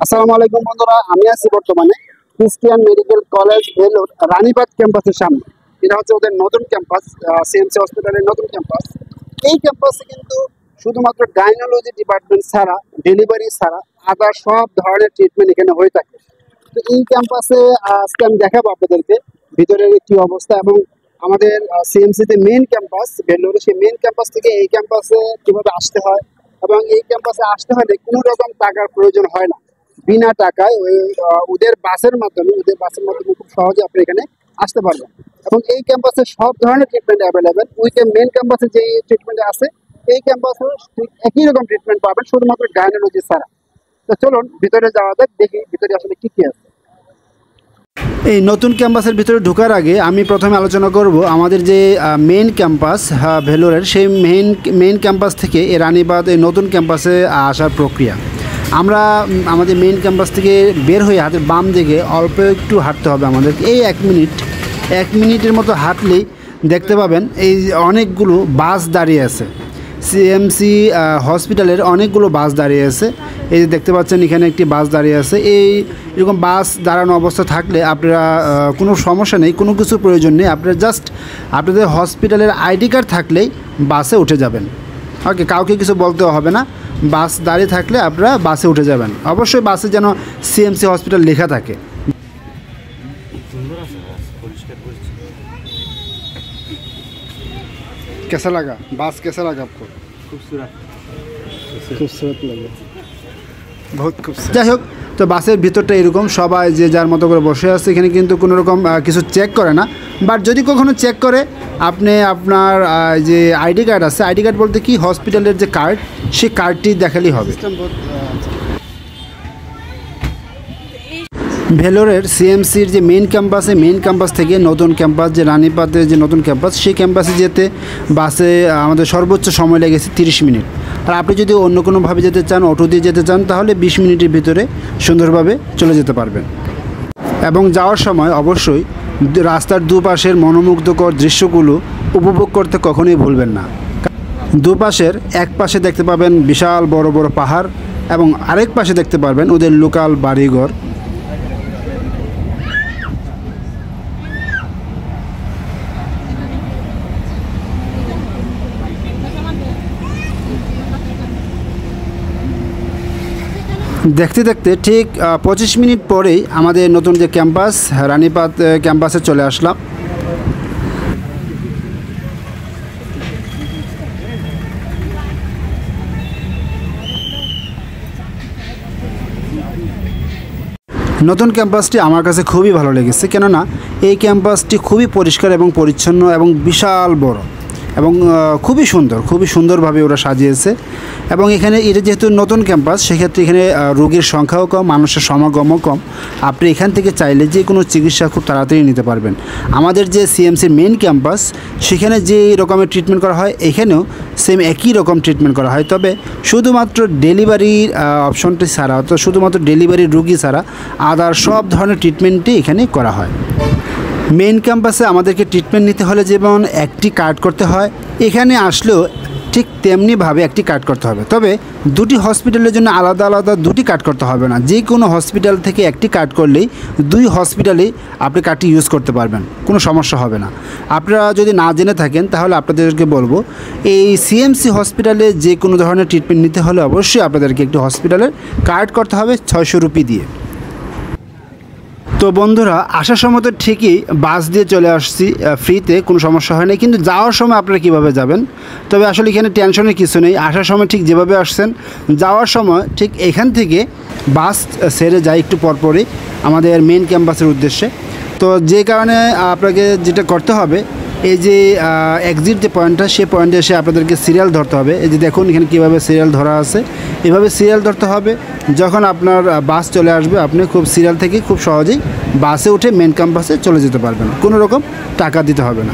আসসালামু আলাইকুম বন্ধুরা, আমি আছি বর্তমানে Cristian medical college Vellore Ranibagh ক্যাম্পাসের সামনে। এটা হচ্ছে ওদের নতুন ক্যাম্পাস, সিএমসি হসপিটালের নতুন ক্যাম্পাস। এই ক্যাম্পাসে কিন্তু শুধুমাত্র গাইনোলজি ডিপার্টমেন্ট ছাড়া, ডেলিভারি ছাড়া আদার সব ধরনের ট্রিটমেন্ট এখানে হয়ে থাকে। তো এই ক্যাম্পাসে আজকে আমি দেখাবো আপনাদেরকে ভিতরের কি অবস্থা এবং আমাদের সিএমসিতে মেইন ক্যাম্পাস ভেলোরে, সেই মেইন ক্যাম্পাস থেকে এই ক্যাম্পাসে কীভাবে আসতে হয় এবং এই ক্যাম্পাসে আসতে হলে কোনো রকম টাকার প্রয়োজন হয় না। বিনা টাকায় ওদের বাসের মাধ্যমে খুব সহজে আপনি এখানে আসতে পারবেন এবং এই ক্যাম্পাসে সব ধরনের ট্রিটমেন্ট অ্যাভেলেবেল। মেন ক্যাম্পাসে যে ট্রিটমেন্ট আছে এই ক্যাম্পাসে একই রকম ট্রিটমেন্ট পাবেন, শুধুমাত্র গাইনোলজি ছাড়া। তো চলুন ভিতরে যাওয়া যাক, দেখি ভিতরে আসলে কি কি আছে। এই নতুন ক্যাম্পাসের ভিতরে ঢোকার আগে আমি প্রথমে আলোচনা করব আমাদের যে মেইন ক্যাম্পাস ভেলোরের, সেই মেইন ক্যাম্পাস থেকে এই রানীবাগ এই নতুন ক্যাম্পাসে আসার প্রক্রিয়া। আমরা আমাদের মেইন ক্যাম্পাস থেকে বের হয়ে হাতের বাম দিকে অল্প একটু হাঁটতে হবে আমাদেরকে। এই এক মিনিটের মতো হাঁটলেই দেখতে পাবেন এই অনেকগুলো বাস দাঁড়িয়ে আছে। সিএমসি হসপিটালের অনেকগুলো বাস দাঁড়িয়ে আছে। এই যে দেখতে পাচ্ছেন এখানে একটি বাস দাঁড়িয়ে আছে। এরকম বাস দাঁড়ানো অবস্থা থাকলে আপনারা কোনো সমস্যা নেই, কোনো কিছু প্রয়োজন নেই, আপনারা জাস্ট আপনাদের হসপিটালের আইডি কার্ড থাকলেই বাসে উঠে যাবেন। ওকে, কাউকে কিছু বলতেও হবে না, বাস দাঁড়িয়ে থাকলে আপনারা বাসে উঠে যাবেন। অবশ্যই বাসে যেন সিএমসি হসপিটাল লেখা থাকে। कैसा लगा बास, कैसा लगा आपको? खूबसूरत लगा, बहुत खूबसूरत। যাই হোক, তো বাসের ভিতরটা এরকম, সবাই যে যার মতো করে বসে আছে। এখানে কিন্তু কোনো রকম কিছু চেক করে না, বাট যদি কখনো চেক করে আপনি আপনার যে আইডি কার্ড আছে, আইডি কার্ড বলতে কি হসপিটালের যে কার্ড, সেই কার্ডটি দেখালেই হবে। ভেলোরের সিএমসির যে মেইন ক্যাম্পাস থেকে নতুন ক্যাম্পাস যে রানীবাগের যে নতুন ক্যাম্পাস, সেই ক্যাম্পাসে যেতে বাসে আমাদের সর্বোচ্চ সময় লেগেছে 30 মিনিট। আর আপনি যদি অন্য কোনোভাবে যেতে চান, অটো দিয়ে যেতে চান, তাহলে 20 মিনিটের ভিতরে সুন্দরভাবে চলে যেতে পারবেন। এবং যাওয়ার সময় অবশ্যই রাস্তার দুপাশের মনোমুগ্ধকর দৃশ্যগুলো উপভোগ করতে কখনোই ভুলবেন না। দুপাশের এক পাশে দেখতে পাবেন বিশাল বড় বড় পাহাড় এবং আরেক পাশে দেখতে পারবেন ওদের লোকাল বাড়িঘর। দেখতে দেখতে ঠিক 25 মিনিট পরেই আমাদের নতুন যে ক্যাম্পাস রানীবাগ ক্যাম্পাসে চলে আসলাম। নতুন ক্যাম্পাসটি আমার কাছে খুবই ভালো লেগেছে, কেননা এই ক্যাম্পাসটি খুবই পরিষ্কার এবং পরিচ্ছন্ন এবং বিশাল বড় এবং খুবই সুন্দরভাবে ওরা সাজিয়েছে। এবং এখানে এটা যেহেতু নতুন ক্যাম্পাস, সেক্ষেত্রে এখানে রোগীর সংখ্যাও কম, মানুষের সমাগমও কম। আপনি এখান থেকে চাইলে যে কোনো চিকিৎসা খুব তাড়াতাড়ি নিতে পারবেন। আমাদের যে সিএমসির মেইন ক্যাম্পাস, সেখানে যে রকমের ট্রিটমেন্ট করা হয়, এখানেও সেম একই রকম ট্রিটমেন্ট করা হয়, তবে শুধুমাত্র ডেলিভারির অপশনটি ছাড়া, অর্থাৎ শুধুমাত্র ডেলিভারির রোগী ছাড়া আদার সব ধরনের ট্রিটমেন্টই এখানে করা হয়। মেইন ক্যাম্পাসে আমাদেরকে ট্রিটমেন্ট নিতে হলে যেমন একটি কার্ড করতে হয়, এখানে আসলেও ঠিক তেমনিভাবে একটি কার্ড করতে হবে। তবে দুটি হসপিটালের জন্য আলাদা আলাদা দুটি কার্ড করতে হবে না। যে কোনো হসপিটাল থেকে একটি কার্ড করলেই 2 হসপিটালেই আপনি কার্ডটি ইউজ করতে পারবেন, কোনো সমস্যা হবে না। আপনারা যদি না জেনে থাকেন তাহলে আপনাদেরকে বলবো, এই সিএমসি হসপিটালে যে কোনো ধরনের ট্রিটমেন্ট নিতে হলে অবশ্যই আপনাদেরকে একটি হসপিটালের কার্ড করতে হবে 600 রুপি দিয়ে। তো বন্ধুরা, আসার সময় তো ঠিকই বাস দিয়ে চলে আসছি ফ্রিতে, কোনো সমস্যা হয় না, কিন্তু যাওয়ার সময় আপনারা কীভাবে যাবেন? তবে আসলে এখানে টেনশনের কিছু নেই। আসার সময় ঠিক যেভাবে আসছেন, যাওয়ার সময় ঠিক এখান থেকে বাস ছেড়ে যায় একটু পরপরই আমাদের মেইন ক্যাম্পাসের উদ্দেশ্যে। তো যে কারণে আপনাকে যেটা করতে হবে, এই যে এক্সিট যে পয়েন্টটা, সেই পয়েন্টে এসে আপনাদেরকে সিরিয়াল ধরতে হবে। এই যে দেখুন এখানে কীভাবে সিরিয়াল ধরা আছে, এভাবে সিরিয়াল ধরতে হবে। যখন আপনার বাস চলে আসবে, আপনি খুব সিরিয়াল থেকে খুব সহজেই বাসে উঠে মেন ক্যাম্পাসে চলে যেতে পারবেন, কোনো রকম টাকা দিতে হবে না।